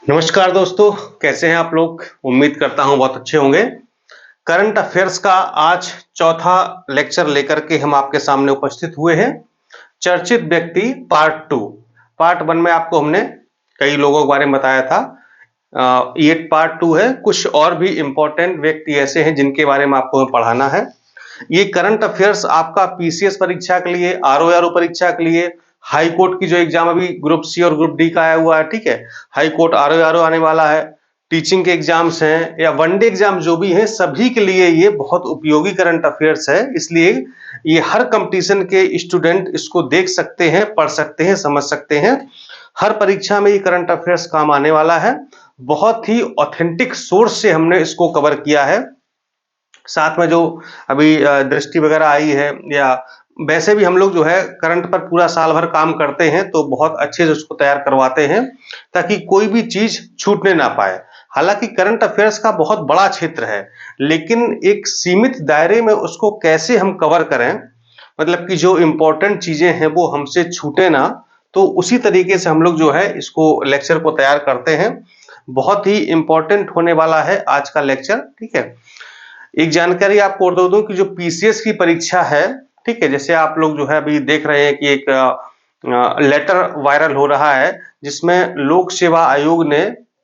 नमस्कार दोस्तों, कैसे हैं आप लोग। उम्मीद करता हूं बहुत अच्छे होंगे। करंट अफेयर्स का आज चौथा लेक्चर लेकर के हम आपके सामने उपस्थित हुए हैं। चर्चित व्यक्ति पार्ट टू। पार्ट वन में आपको हमने कई लोगों के बारे में बताया था। ये पार्ट टू है। कुछ और भी इंपॉर्टेंट व्यक्ति ऐसे हैं जिनके बारे में आपको पढ़ाना है। ये करंट अफेयर्स आपका पीसीएस परीक्षा के लिए, आरओ परीक्षा के लिए, हाई कोर्ट की जो एग्जाम अभी ग्रुप सी और ग्रुप डी का आया हुआ है, ठीक है, हाई कोर्ट आरओ आने वाला है, टीचिंग के एग्जाम्स हैं या वनडे एग्जाम जो भी हैं, सभी के लिए ये बहुत उपयोगी करंट अफेयर्स है। इसलिए ये हर कंपटीशन के स्टूडेंट इसको देख सकते हैं, पढ़ सकते हैं, समझ सकते हैं। हर परीक्षा में ये करंट अफेयर्स काम आने वाला है। बहुत ही ऑथेंटिक सोर्स से हमने इसको कवर किया है। साथ में जो अभी दृष्टि वगैरह आई है, या वैसे भी हम लोग जो है करंट पर पूरा साल भर काम करते हैं, तो बहुत अच्छे से उसको तैयार करवाते हैं ताकि कोई भी चीज छूटने ना पाए। हालांकि करंट अफेयर्स का बहुत बड़ा क्षेत्र है, लेकिन एक सीमित दायरे में उसको कैसे हम कवर करें, मतलब कि जो इंपॉर्टेंट चीजें हैं वो हमसे छूटे ना, तो उसी तरीके से हम लोग जो है इसको लेक्चर को तैयार करते हैं। बहुत ही इंपॉर्टेंट होने वाला है आज का लेक्चर, ठीक है। एक जानकारी आपको और दे दूं कि जो पीसीएस की परीक्षा है, ठीक है, जैसे आप लोग जो है अभी देख रहे हैं कि एक लेटर वायरल हो रहा है जिसमें लोक सेवा आयोग ने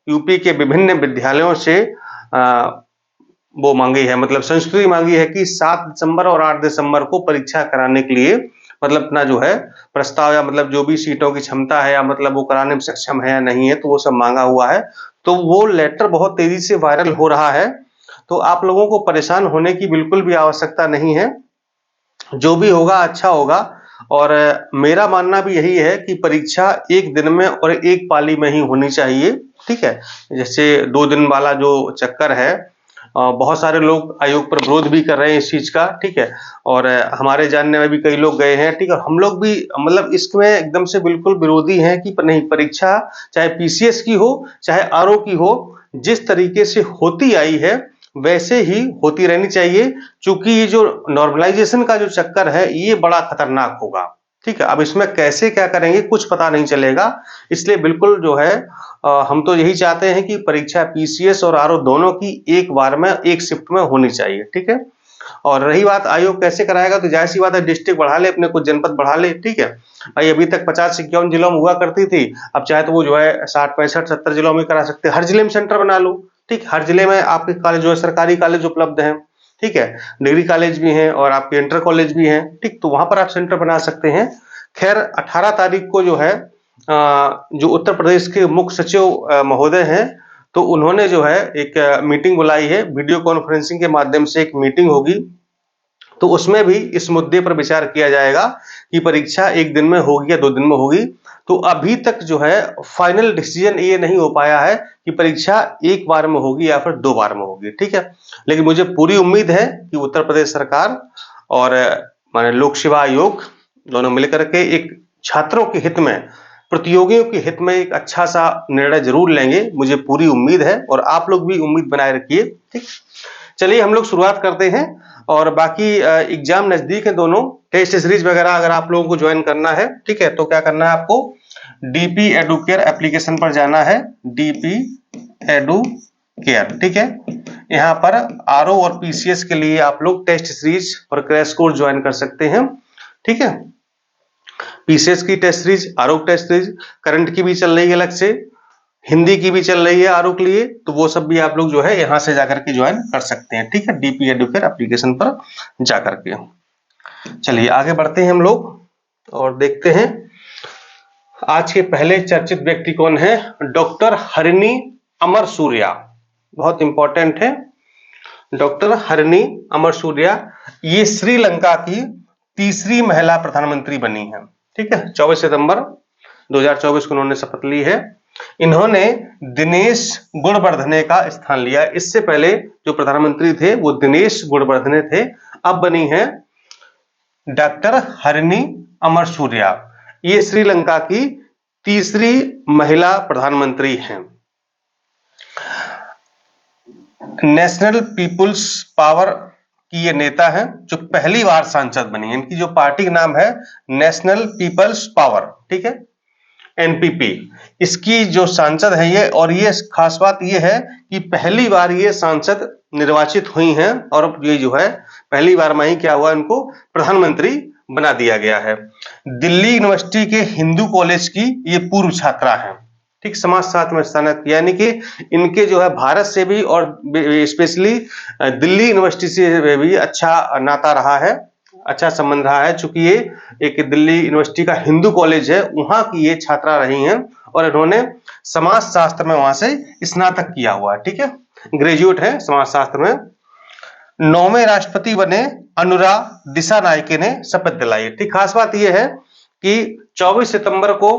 यूपी के विभिन्न विद्यालयों से वो मांगी है, मतलब संस्तुति मांगी है कि 7 दिसंबर और 8 दिसंबर को परीक्षा कराने के लिए, मतलब अपना जो है प्रस्ताव, या मतलब जो भी सीटों की क्षमता है, या मतलब वो कराने में सक्षम है या नहीं है, तो वो सब मांगा हुआ है। तो वो लेटर बहुत तेजी से वायरल हो रहा है, तो आप लोगों को परेशान होने की बिल्कुल भी आवश्यकता नहीं है। जो भी होगा अच्छा होगा। और मेरा मानना भी यही है कि परीक्षा एक दिन में और एक पाली में ही होनी चाहिए, ठीक है। जैसे 2 दिन वाला जो चक्कर है, बहुत सारे लोग आयोग पर विरोध भी कर रहे हैं इस चीज का, ठीक है। और हमारे जानने में भी कई लोग गए हैं, ठीक है। हम लोग भी मतलब इसमें एकदम से बिल्कुल विरोधी हैं कि नहीं, परीक्षा चाहे पीसीएस की हो चाहे आरओ की हो, जिस तरीके से होती आई है वैसे ही होती रहनी चाहिए। क्योंकि ये जो नॉर्मलाइजेशन का जो चक्कर है ये बड़ा खतरनाक होगा, ठीक है। अब इसमें कैसे क्या करेंगे कुछ पता नहीं चलेगा। इसलिए बिल्कुल जो है हम तो यही चाहते हैं कि परीक्षा पीसीएस और आरओ दोनों की एक बार में, एक शिफ्ट में होनी चाहिए, ठीक है। और रही बात आयोग कैसे कराएगा, तो जाहिर सी बात है डिस्ट्रिक्ट बढ़ा ले, अपने कुछ जनपद बढ़ा ले, ठीक है। भाई अभी तक 50-51 जिलों में हुआ करती थी, अब चाहे तो वो जो है 60-65-70 जिलों में करा सकते हैं। हर जिले में सेंटर बना लो, ठीक। हर जिले में आपके कॉलेज जो है सरकारी कॉलेज उपलब्ध हैं, ठीक है। डिग्री कॉलेज भी हैं और आपके इंटर कॉलेज भी हैं, ठीक। तो वहां पर आप सेंटर बना सकते हैं। खैर 18 तारीख को जो है जो उत्तर प्रदेश के मुख्य सचिव महोदय हैं, तो उन्होंने जो है एक मीटिंग बुलाई है, वीडियो कॉन्फ्रेंसिंग के माध्यम से एक मीटिंग होगी। तो उसमें भी इस मुद्दे पर विचार किया जाएगा कि परीक्षा एक दिन में होगी या 2 दिन में होगी। तो अभी तक जो है फाइनल डिसीजन ये नहीं हो पाया है कि परीक्षा एक बार में होगी या फिर 2 बार में होगी, ठीक है। लेकिन मुझे पूरी उम्मीद है कि उत्तर प्रदेश सरकार और माने लोक सेवा आयोग दोनों मिलकर के एक छात्रों के हित में, प्रतियोगियों के हित में एक अच्छा सा निर्णय जरूर लेंगे। मुझे पूरी उम्मीद है और आप लोग भी उम्मीद बनाए रखिए, ठीक। चलिए हम लोग शुरुआत करते हैं। और बाकी एग्जाम नजदीक है, दोनों टेस्ट सीरीज वगैरह अगर आप लोगों को ज्वाइन करना है, ठीक है, तो क्या करना है आपको, डीपी एडुकेयर एप्लीकेशन पर जाना है, डीपी एडुकेयर, ठीक है। यहाँ पर आरओ और पीसीएस के लिए आप लोग टेस्ट सीरीज और क्रैश कोर्स ज्वाइन कर सकते हैं, ठीक है। पीसीएस की test series, RO test series, current की भी चल रही है अलग से, हिंदी की भी चल रही है आरओ के लिए, तो वो सब भी आप लोग जो है यहां से जाकर के ज्वाइन कर सकते हैं, ठीक है, डीपी एडुकेयर एप्लीकेशन पर जाकर के। चलिए आगे बढ़ते हैं हम लोग और देखते हैं आज के पहले चर्चित व्यक्ति कौन है। डॉक्टर हरिणी अमर सूर्या, बहुत इंपॉर्टेंट है। डॉक्टर हरिणी अमर सूर्या ये श्रीलंका की तीसरी महिला प्रधानमंत्री बनी है, ठीक है। 24 सितंबर 2024 को उन्होंने शपथ ली है। इन्होंने दिनेश गुणवर्धने का स्थान लिया। इससे पहले जो प्रधानमंत्री थे वो दिनेश गुणवर्धने थे, अब बनी है डॉक्टर हरिणी अमर सूर्या। ये श्रीलंका की तीसरी महिला प्रधानमंत्री हैं। नेशनल पीपुल्स पावर की ये नेता है जो पहली बार सांसद बनी है। इनकी जो पार्टी का नाम है नेशनल पीपल्स पावर, ठीक है। एनपीपी, इसकी जो सांसद है ये, और ये खास बात ये है कि पहली बार ये सांसद निर्वाचित हुई हैं और ये जो है पहली बार में ही क्या हुआ, इनको प्रधानमंत्री बना दिया गया है। दिल्ली यूनिवर्सिटी के हिंदू कॉलेज की ये पूर्व छात्रा है, ठीक, समाजशास्त्र में स्नातक, यानी कि इनके जो है भारत से भी और स्पेशली दिल्ली यूनिवर्सिटी से भी अच्छा नाता रहा है, अच्छा संबंध रहा है, चूंकि ये एक दिल्ली यूनिवर्सिटी का हिंदू कॉलेज है, वहां की ये छात्रा रही हैं और इन्होंने समाजशास्त्र में वहां से स्नातक किया हुआ है, ठीक है, ग्रेजुएट है समाजशास्त्र में। 9वें राष्ट्रपति बने अनुरा दिसानायके ने शपथ दिलाई। ठीक, खास बात यह है कि 24 सितंबर को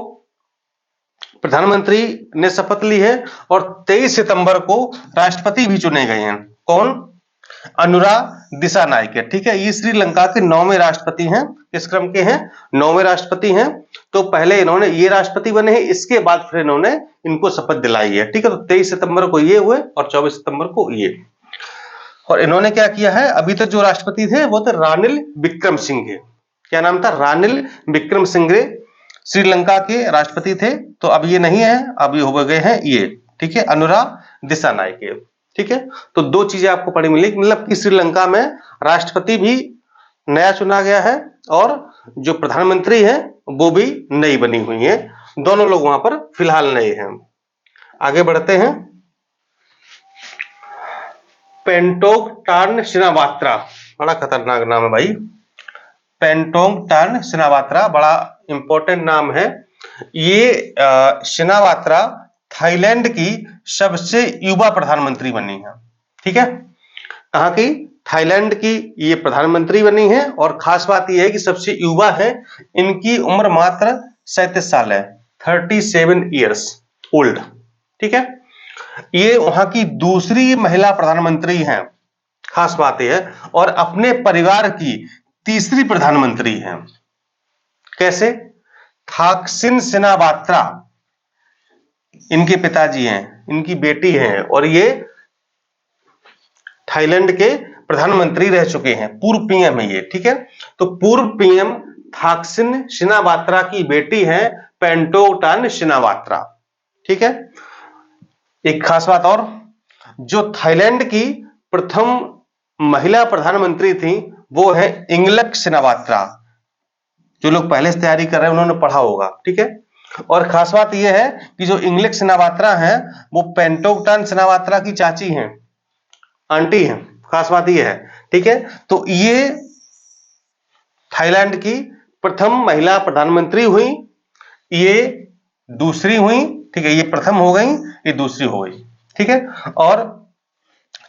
प्रधानमंत्री ने शपथ ली है और 23 सितंबर को राष्ट्रपति भी चुने गए हैं। कौन? अनुरा दिसानायके। ठीक है, ये श्रीलंका के 9वें राष्ट्रपति हैं। किस क्रम के हैं? 9वें राष्ट्रपति हैं। तो पहले इन्होंने ये राष्ट्रपति बने हैं, इसके बाद फिर इन्होंने इनको शपथ दिलाई है। ठीक है, तो 23 सितंबर को ये हुए और 24 सितंबर को ये। और इन्होंने क्या किया है, अभी तक जो राष्ट्रपति थे वो थे रानिल विक्रमसिंघे। क्या नाम था? रानिल विक्रमसिंघे श्रीलंका के राष्ट्रपति थे। तो अब ये नहीं है, अब ये हो गए हैं ये। ठीक है, अनुरा दिसानायके। ठीक है, तो दो चीजें आपको पढ़ी मिली, मतलब कि श्रीलंका में राष्ट्रपति भी नया चुना गया है और जो प्रधानमंत्री है वो भी नई बनी हुई है। दोनों लोग वहां पर फिलहाल नए हैं। आगे बढ़ते हैं। पेंटोंगटार्न शिनावात्रा, बड़ा खतरनाक नाम है भाई। पेंटोंगटार्न शिनावात्रा बड़ा इंपॉर्टेंट नाम है। ये शिनावात्रा थाईलैंड की सबसे युवा प्रधानमंत्री बनी है। ठीक है, कहां की? थाईलैंड की ये प्रधानमंत्री बनी है और खास बात यह है कि सबसे युवा है। इनकी उम्र मात्र 37 साल है, 37 ईयर्स ओल्ड। ठीक है, ये वहां की दूसरी महिला प्रधानमंत्री हैं, खास बात यह है, और अपने परिवार की तीसरी प्रधानमंत्री हैं। कैसे? थाकसिन शिनावात्रा इनके पिताजी हैं, इनकी बेटी हैं और ये थाईलैंड के प्रधानमंत्री रह चुके हैं, पूर्व पीएम है ये। ठीक है, तो पूर्व पीएम थाकसिन शिनावात्रा की बेटी है पेंटोंगटार्न शिनावात्रा। ठीक है, एक खास बात और, जो थाईलैंड की प्रथम महिला प्रधानमंत्री थी वो है इंगलक शिनावात्रा। जो लोग पहले से तैयारी कर रहे हैं उन्होंने पढ़ा होगा। ठीक है, और खास बात यह है कि जो इंगलक शिनावात्रा है वो पेंटोंगटार्न शिनावात्रा की चाची हैं, आंटी हैं। खास बात यह है। ठीक है, तो ये थाईलैंड की प्रथम महिला प्रधानमंत्री हुई, ये दूसरी हुई। ठीक है, ये प्रथम हो गई, ये दूसरी हो गई। ठीक है, और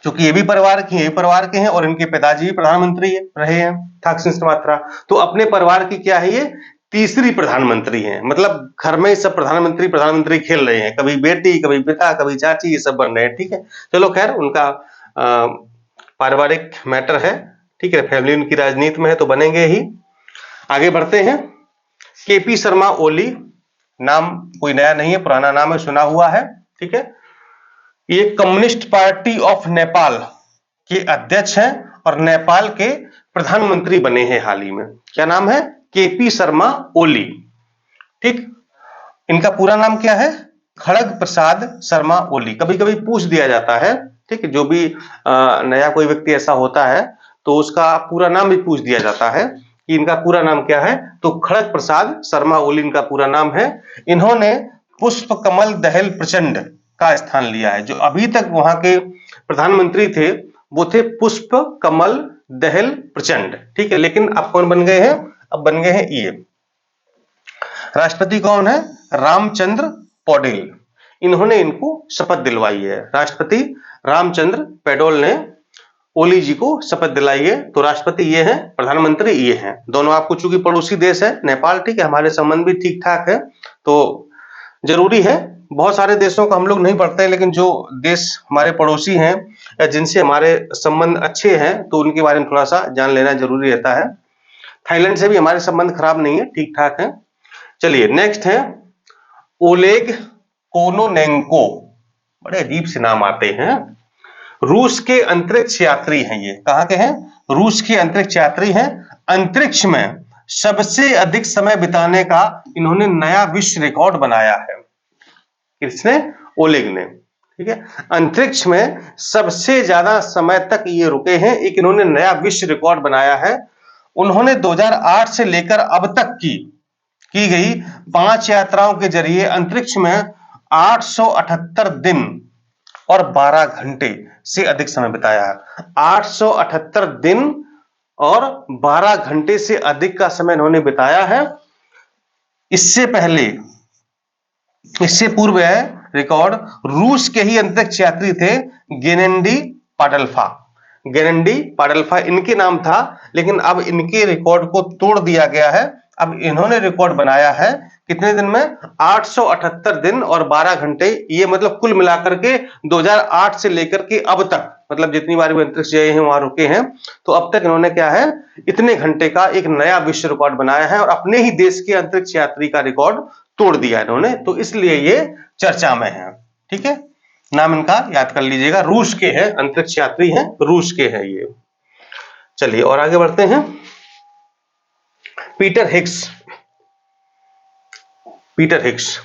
क्योंकि ये भी परिवार की, ये परिवार के हैं और इनके पिताजी भी प्रधानमंत्री रहे हैं, थाकसिन शिनावात्रा, तो अपने परिवार की क्या है, ये तीसरी प्रधानमंत्री हैं। मतलब घर में सब प्रधानमंत्री खेल रहे हैं, कभी बेटी, कभी पिता, कभी चाची, ये सब बन रहे हैं। ठीक है, चलो खैर, उनका पारिवारिक मैटर है। ठीक है, फैमिली उनकी राजनीति में है तो बनेंगे ही। आगे बढ़ते हैं। केपी शर्मा ओली, नाम कोई नया नहीं है, पुराना नाम है, सुना हुआ है। ठीक है, ये कम्युनिस्ट पार्टी ऑफ नेपाल के अध्यक्ष हैं और नेपाल के प्रधानमंत्री बने हैं हाल ही में। क्या नाम है? केपी शर्मा ओली। ठीक, इनका पूरा नाम क्या है? खड़ग प्रसाद शर्मा ओली। कभी कभी पूछ दिया जाता है, ठीक है, जो भी नया कोई व्यक्ति ऐसा होता है तो उसका पूरा नाम भी पूछ दिया जाता है कि इनका पूरा नाम क्या है, तो खड़ग प्रसाद शर्मा ओली इनका पूरा नाम है। इन्होंने पुष्प कमल दहल प्रचंड का स्थान लिया है। जो अभी तक वहां के प्रधानमंत्री थे वो थे पुष्प कमल दहल प्रचंड। ठीक है, लेकिन अब कौन बन गए हैं? अब बन गए हैं ये। राष्ट्रपति कौन है? रामचंद्र पौडेल। इन्होंने इनको शपथ दिलवाई है। राष्ट्रपति रामचंद्र पौडेल ने ओली जी को शपथ दिलाई है। तो राष्ट्रपति ये हैं, प्रधानमंत्री ये हैं। दोनों आपको, चूंकि पड़ोसी देश है नेपाल, ठीक है, हमारे संबंध भी ठीक ठाक है तो जरूरी है। बहुत सारे देशों का हम लोग नहीं पढ़ते, लेकिन जो देश हमारे पड़ोसी हैं या जिनसे हमारे संबंध अच्छे हैं तो उनके बारे में थोड़ा सा जान लेना जरूरी रहता है। थाईलैंड से भी हमारे संबंध खराब नहीं है, ठीक ठाक है। चलिए नेक्स्ट है ओलेग कोनोनेंको। बड़े अजीब से नाम आते हैं। रूस के अंतरिक्ष यात्री हैं ये। कहां के हैं? रूस के अंतरिक्ष यात्री हैं। अंतरिक्ष में सबसे अधिक समय बिताने का इन्होंने नया विश्व रिकॉर्ड बनाया है। किसने? ओलेग ने। ठीक है, अंतरिक्ष में सबसे ज्यादा समय तक ये रुके हैं, एक इन्होंने नया विश्व रिकॉर्ड बनाया है। उन्होंने 2008 से लेकर अब तक की गई 5 यात्राओं के जरिए अंतरिक्ष में 878 दिन और 12 घंटे से अधिक समय बिताया है। 878 दिन और 12 घंटे से अधिक का समय इन्होंने बिताया है। इससे पूर्व है रिकॉर्ड रूस के ही अंतरिक्ष यात्री थे गेनेडी पाडल्फा इनके नाम था, लेकिन अब इनके रिकॉर्ड को तोड़ दिया गया है। अब इन्होंने रिकॉर्ड बनाया है कितने दिन में? 878 दिन और 12 घंटे। ये मतलब कुल मिलाकर के 2008 से लेकर के अब तक, मतलब जितनी बार भी अंतरिक्ष गए हैं वहां रुके हैं, तो अब तक इन्होंने क्या है, इतने घंटे का एक नया विश्व रिकॉर्ड बनाया है और अपने ही देश के अंतरिक्ष यात्री का रिकॉर्ड तोड़ दिया इन्होंने, तो इसलिए ये चर्चा में है। ठीक है, नाम इनका याद कर लीजिएगा, रूस के हैं, अंतरिक्ष यात्री हैं, रूस के हैं ये। चलिए और आगे बढ़ते हैं। पीटर हिग्स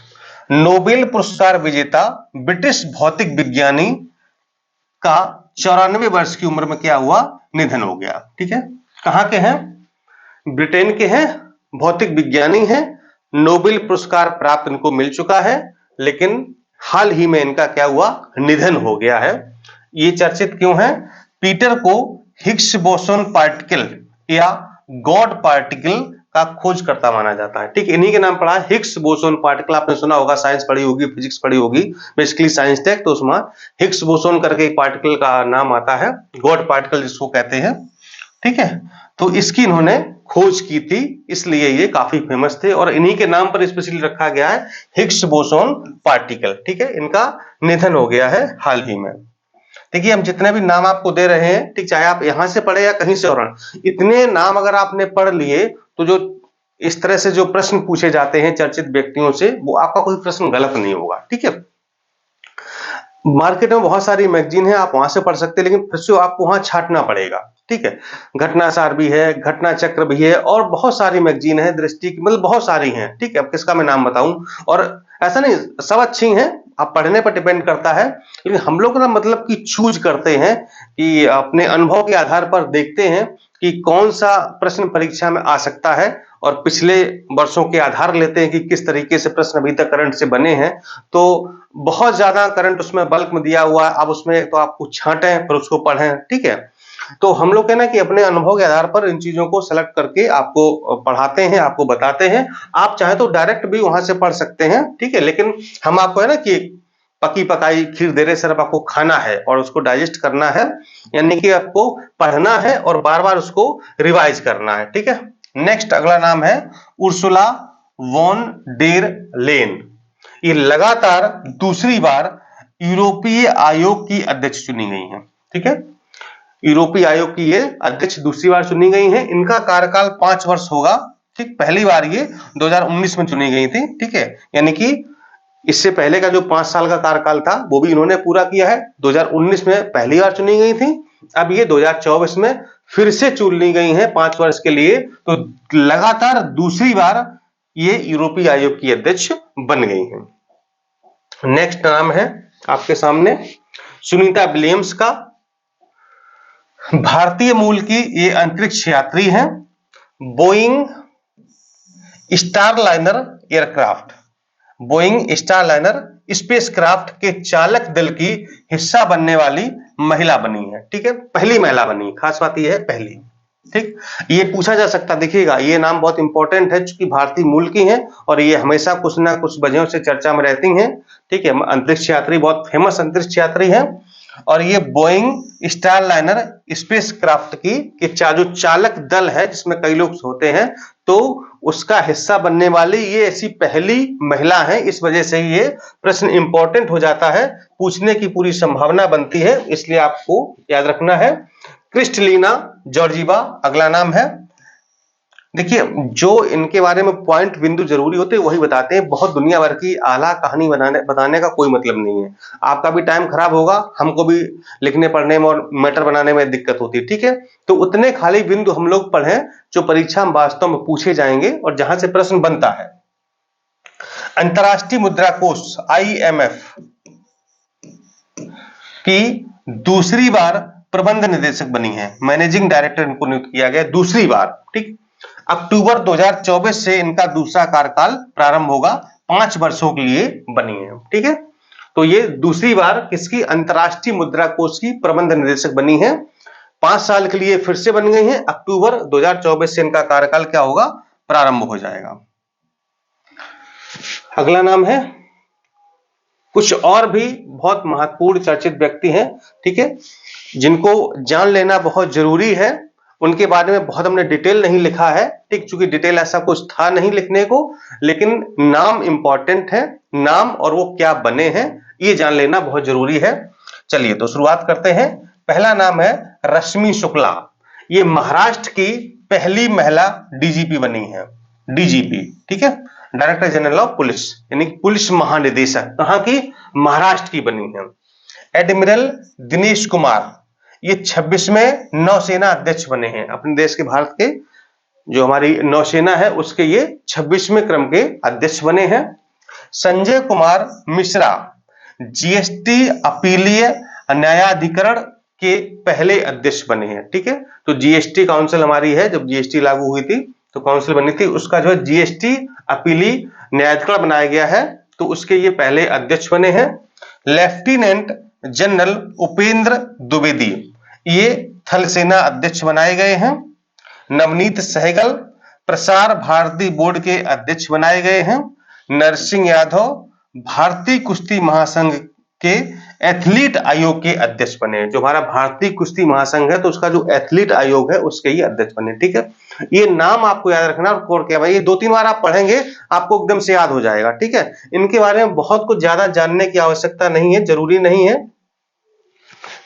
नोबेल पुरस्कार विजेता ब्रिटिश भौतिक विज्ञानी का 94 वर्ष की उम्र में क्या हुआ? निधन हो गया। ठीक है, कहां के हैं? ब्रिटेन के हैं, भौतिक विज्ञानी हैं, नोबेल पुरस्कार प्राप्त इनको मिल चुका है, लेकिन हाल ही में इनका क्या हुआ? निधन हो गया है। ये चर्चित क्यों है? पीटर को हिग्स बोसोन पार्टिकल या गॉड पार्टिकल का खोजकर्ता माना जाता है। ठीक, इन्हीं के नाम पड़ा है हिग्स बोसोन पार्टिकल। आपने सुना होगा, साइंस पढ़ी होगी, फिजिक्स पढ़ी होगी, बेसिकली साइंस टेक, तो उसमें हिग्स बोसोन करके एक पार्टिकल का नाम आता है, गॉड पार्टिकल जिसको कहते हैं। ठीक है, तो इसकी इन्होंने खोज की थी, इसलिए ये काफी फेमस थे और इन्हीं के नाम पर स्पेशली रखा गया है हिग्स बोसोन पार्टिकल। ठीक है, इनका निधन हो गया है हाल ही में। देखिए, हम जितने भी नाम आपको दे रहे हैं, ठीक, चाहे आप यहां से पढ़े या कहीं से और, इतने नाम अगर आपने पढ़ लिए तो जो इस तरह से जो प्रश्न पूछे जाते हैं चर्चित व्यक्तियों से, वो आपका कोई प्रश्न गलत नहीं होगा। ठीक है, मार्केट में बहुत सारी मैगजीन है, आप वहां से पढ़ सकते हैं, लेकिन फिर से आपको वहां छांटना पड़ेगा। ठीक है, घटनासार भी है, घटना चक्र भी है और बहुत सारी मैगजीन है, दृष्टि की, मतलब बहुत सारी हैं। ठीक है, अब किसका मैं नाम बताऊं? और ऐसा नहीं, सब अच्छी हैं, आप पढ़ने पर डिपेंड करता है, लेकिन हम लोग ना मतलब कि चूज करते हैं कि अपने अनुभव के आधार पर देखते हैं कि कौन सा प्रश्न परीक्षा में आ सकता है और पिछले वर्षों के आधार लेते हैं कि किस तरीके से प्रश्न अभी तक करंट से बने हैं। तो बहुत ज्यादा करंट उसमें बल्क में दिया हुआ है, अब उसमें तो आपको छांटें फिर उसको पढ़ें। ठीक है, तो हम लोग है ना कि अपने अनुभव के आधार पर इन चीजों को सेलेक्ट करके आपको पढ़ाते हैं, आपको बताते हैं। आप चाहे तो डायरेक्ट भी वहां से पढ़ सकते हैं। ठीक है, लेकिन हम आपको है ना कि पकी पकाई खीर दे रहे, सिर्फ आपको खाना है और उसको डाइजेस्ट करना है, यानी कि आपको पढ़ना है और बार बार उसको रिवाइज करना है। ठीक है, नेक्स्ट अगला नाम है उर्सुला वॉन डेर लेन। ये लगातार दूसरी बार यूरोपीय आयोग की अध्यक्ष चुनी गई हैं। ठीक है, यूरोपीय आयोग की ये अध्यक्ष दूसरी बार चुनी गई हैं। इनका कार्यकाल 5 वर्ष होगा। ठीक, पहली बार ये 2019 में चुनी गई थी। ठीक है, यानी कि इससे पहले का जो 5 साल का कार्यकाल था वो भी इन्होंने पूरा किया है। 2019 में पहली बार चुनी गई थी, अब ये 2024 में फिर से चुनी गई हैं 5 वर्ष के लिए, तो लगातार दूसरी बार ये यूरोपीय आयोग की अध्यक्ष बन गई हैं। नेक्स्ट नाम है आपके सामने सुनीता विलियम्स का। भारतीय मूल की ये अंतरिक्ष यात्री हैं। Boeing Starliner aircraft, Boeing Starliner spacecraft के चालक दल की हिस्सा बनने वाली महिला बनी है। ठीक है, पहली महिला बनी, खास बात यह है पहली। ठीक, ये पूछा जा सकता, देखिएगा ये नाम बहुत इंपॉर्टेंट है चूंकि भारतीय मूल की हैं और ये हमेशा कुछ ना कुछ वजहों से चर्चा में रहती हैं। ठीक है, अंतरिक्ष यात्री, बहुत फेमस अंतरिक्ष यात्री हैं और ये बोइंग स्टारलाइनर स्पेसक्राफ्ट की जो चालक दल है जिसमें कई लोग होते हैं, तो उसका हिस्सा बनने वाली ये ऐसी पहली महिला है। इस वजह से ये प्रश्न इंपॉर्टेंट हो जाता है, पूछने की पूरी संभावना बनती है, इसलिए आपको याद रखना है। क्रिस्टलिना जॉर्जीवा अगला नाम है। देखिए, जो इनके बारे में पॉइंट बिंदु जरूरी होते हैं वही बताते हैं। बहुत दुनिया भर की आला कहानी बताने का कोई मतलब नहीं है। आपका भी टाइम खराब होगा, हमको भी लिखने पढ़ने में और मैटर बनाने में दिक्कत होती है। ठीक है, तो उतने खाली बिंदु हम लोग पढ़ें जो परीक्षा में वास्तव में पूछे जाएंगे और जहां से प्रश्न बनता है। अंतर्राष्ट्रीय मुद्रा कोष IMF की दूसरी बार प्रबंध निदेशक बनी है, मैनेजिंग डायरेक्टर इनको नियुक्त किया गया दूसरी बार। ठीक, अक्टूबर 2024 से इनका दूसरा कार्यकाल प्रारंभ होगा, 5 वर्षों के लिए बनी है। ठीक है, तो ये दूसरी बार किसकी, अंतर्राष्ट्रीय मुद्रा कोष की प्रबंध निदेशक बनी है। 5 साल के लिए फिर से बन गई है। अक्टूबर 2024 से इनका कार्यकाल क्या होगा, प्रारंभ हो जाएगा। अगला नाम है, कुछ और भी बहुत महत्वपूर्ण चर्चित व्यक्ति हैं, ठीक है, जिनको जान लेना बहुत जरूरी है। उनके बारे में बहुत हमने डिटेल नहीं लिखा है, ठीक, चूंकि डिटेल ऐसा कुछ था नहीं लिखने को, लेकिन नाम इंपॉर्टेंट है, नाम और वो क्या बने हैं ये जान लेना बहुत जरूरी है। चलिए तो शुरुआत करते हैं। पहला नाम है रश्मि शुक्ला। ये महाराष्ट्र की पहली महिला डीजीपी बनी है, डीजीपी, ठीक है, डायरेक्टर जनरल ऑफ पुलिस, यानी पुलिस महानिदेशक, कहां की, महाराष्ट्र की बनी है। एडमिरल दिनेश कुमार, ये 26वें नौसेना अध्यक्ष बने हैं अपने देश के, भारत के जो हमारी नौसेना है उसके ये 26वें क्रम के अध्यक्ष बने हैं। संजय कुमार मिश्रा, जीएसटी अपीलीय न्यायाधिकरण के पहले अध्यक्ष बने हैं। ठीक है, तो जीएसटी काउंसिल हमारी है, जब जीएसटी लागू हुई थी तो काउंसिल बनी थी, उसका जो है जीएसटी अपीली न्यायाधिकरण बनाया गया है, तो उसके ये पहले अध्यक्ष बने हैं। लेफ्टिनेंट जनरल उपेंद्र द्विवेदी, ये थल सेना अध्यक्ष बनाए गए हैं। नवनीत सहगल प्रसार भारती बोर्ड के अध्यक्ष बनाए गए हैं। नरसिंह यादव भारतीय कुश्ती महासंघ के एथलीट आयोग के अध्यक्ष बने। जो हमारा भारतीय कुश्ती महासंघ है तो उसका जो एथलीट आयोग है उसके ही अध्यक्ष बने। ठीक है, ये नाम आपको याद रखना और कोड क्या भाई, ये 2-3 बार आप पढ़ेंगे आपको एकदम से याद हो जाएगा। ठीक है, इनके बारे में बहुत कुछ ज्यादा जानने की आवश्यकता नहीं है, जरूरी नहीं है।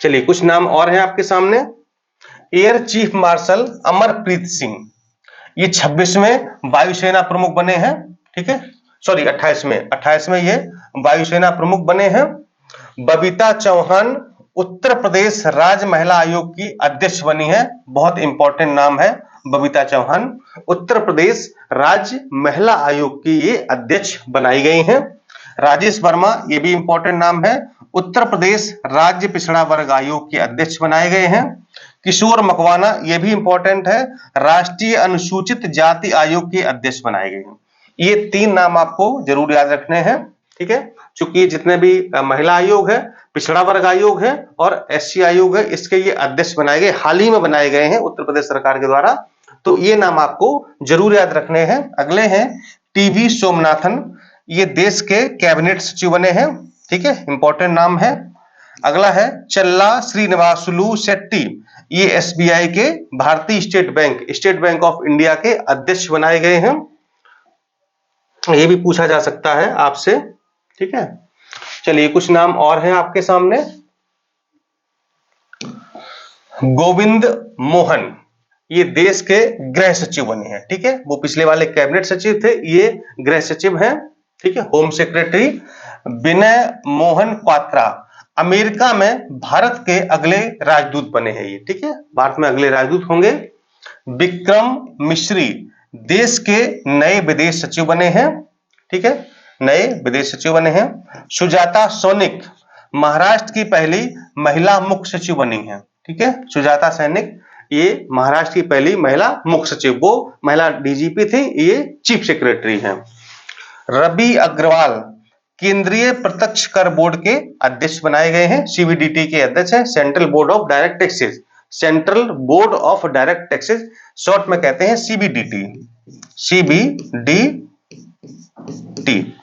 चलिए कुछ नाम और हैं आपके सामने। Air chief marshal Amarpreet Singh, ये 26वें वायुसेना प्रमुख बने हैं। ठीक है, सॉरी 28वें ये वायुसेना प्रमुख बने हैं। बबीता चौहान उत्तर प्रदेश राज्य महिला आयोग की अध्यक्ष बनी है, बहुत इंपॉर्टेंट नाम है बबीता चौहान, उत्तर प्रदेश राज्य महिला आयोग की ये अध्यक्ष बनाई गई हैं। राजेश वर्मा, ये भी इंपॉर्टेंट नाम है, उत्तर प्रदेश राज्य पिछड़ा वर्ग आयोग के अध्यक्ष बनाए गए हैं। किशोर मकवाना, ये भी इंपॉर्टेंट है, राष्ट्रीय अनुसूचित जाति आयोग के अध्यक्ष बनाए गए हैं। ये 3 नाम आपको जरूर याद रखने हैं। ठीक है, चूंकि जितने भी महिला आयोग है, पिछड़ा वर्ग आयोग है और एससी आयोग है, इसके ये अध्यक्ष बनाए गए, हाल ही में बनाए गए हैं उत्तर प्रदेश सरकार के द्वारा, तो ये नाम आपको जरूर याद रखने हैं। अगले हैं टीवी सोमनाथन, ये देश के कैबिनेट सचिव बने हैं। ठीक है, इंपॉर्टेंट नाम है। अगला है चल्ला श्रीनिवासुलु शेट्टी, ये एसबीआई के भारतीय स्टेट बैंक ऑफ इंडिया के अध्यक्ष बनाए गए हैं। ये भी पूछा जा सकता है आपसे। ठीक है, चलिए कुछ नाम और हैं आपके सामने। गोविंद मोहन, ये देश के गृह सचिव बने हैं। ठीक है, वो पिछले वाले कैबिनेट सचिव थे, ये गृह सचिव हैं। ठीक है, होम सेक्रेटरी। विनय मोहन क्वात्रा, अमेरिका में भारत के अगले राजदूत बने हैं ये। ठीक है, भारत में अगले राजदूत होंगे। विक्रम मिश्री, देश के नए विदेश सचिव बने हैं। ठीक है, नए विदेश सचिव बने हैं। सुजाता सैनिक, महाराष्ट्र की पहली महिला मुख्य सचिव बनी है। ठीक है, सुजाता सैनिक, ये महाराष्ट्र की पहली महिला मुख्य सचिव, वो महिला डीजीपी थी, ये चीफ सेक्रेटरी हैं। रवि अग्रवाल, केंद्रीय प्रत्यक्ष कर बोर्ड के अध्यक्ष बनाए गए हैं, सीबीडीटी के अध्यक्ष हैं, central board of direct taxes, central board of direct taxes, short में कहते हैं सीबीडीटी, सीबीडीटी।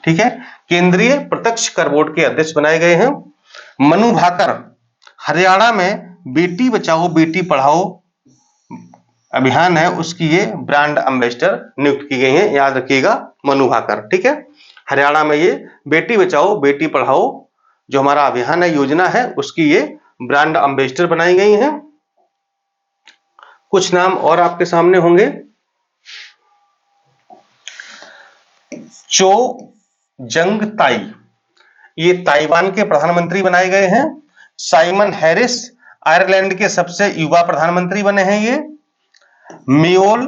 ठीक है, केंद्रीय प्रत्यक्ष कर बोर्ड के अध्यक्ष बनाए गए हैं। मनु भाकर, हरियाणा में बेटी बचाओ बेटी पढ़ाओ अभियान है उसकी ये ब्रांड एम्बेसडर नियुक्त की गई हैं, याद रखिएगा मनु भाकर। ठीक है, हरियाणा में ये बेटी बचाओ बेटी पढ़ाओ जो हमारा अभियान है, योजना है, उसकी ये ब्रांड एम्बेसडर बनाई गई हैं। कुछ नाम और आपके सामने होंगे। चो जंग ताई, ये ताइवान के प्रधानमंत्री बनाए गए हैं। साइमन हैरिस आयरलैंड के सबसे युवा प्रधानमंत्री बने हैं ये। मियोल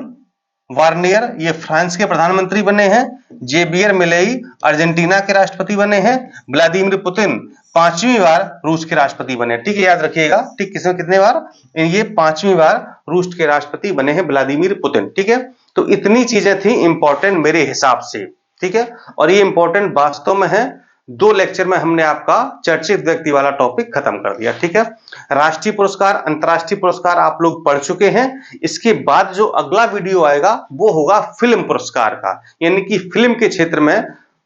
वार्नियर ये फ्रांस के प्रधानमंत्री बने हैं। जेबियर मिलेई अर्जेंटीना के राष्ट्रपति बने हैं। व्लादिमीर पुतिन 5वीं बार रूस के राष्ट्रपति बने। ठीक है, याद रखिएगा। ठीक, कितने बार? ये 5वीं बार रूस के राष्ट्रपति बने हैं व्लादिमीर पुतिन। ठीक है, तो इतनी चीजें थी इंपॉर्टेंट मेरे हिसाब से। ठीक है, और ये इंपॉर्टेंट वास्तव में है। 2 लेक्चर में हमने आपका चर्चित व्यक्ति वाला टॉपिक खत्म कर दिया। ठीक है, राष्ट्रीय पुरस्कार, अंतरराष्ट्रीय पुरस्कार आप लोग पढ़ चुके हैं। इसके बाद जो अगला वीडियो आएगा वो होगा फिल्म पुरस्कार का, यानी कि फिल्म के क्षेत्र में,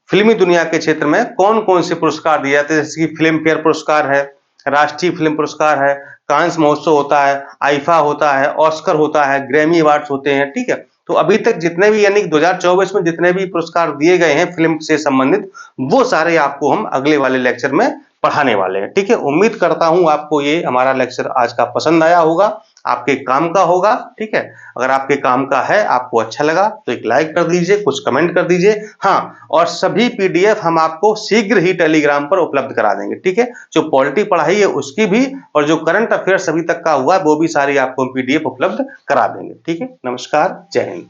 फिल्मी दुनिया के क्षेत्र में कौन कौन से पुरस्कार दिए जाते हैं। जैसे कि फिल्म फेयर पुरस्कार है, राष्ट्रीय फिल्म पुरस्कार है, कांस महोत्सव होता है, आईफा होता है, ऑस्कर होता है, ग्रैमी अवार्ड्स होते हैं। ठीक है, तो अभी तक जितने भी, यानी 2024 में जितने भी पुरस्कार दिए गए हैं फिल्म से संबंधित, वो सारे आपको हम अगले वाले लेक्चर में पढ़ाने वाले हैं। ठीक है, उम्मीद करता हूं आपको ये हमारा लेक्चर आज का पसंद आया होगा, आपके काम का होगा। ठीक है, अगर आपके काम का है, आपको अच्छा लगा तो एक लाइक कर दीजिए, कुछ कमेंट कर दीजिए। हाँ, और सभी पीडीएफ हम आपको शीघ्र ही टेलीग्राम पर उपलब्ध करा देंगे। ठीक है, जो पॉलिटी पढ़ाई है उसकी भी, और जो करंट अफेयर्स अभी तक का हुआ है वो भी सारी आपको पीडीएफ उपलब्ध करा देंगे। ठीक है, नमस्कार, जय हिंद।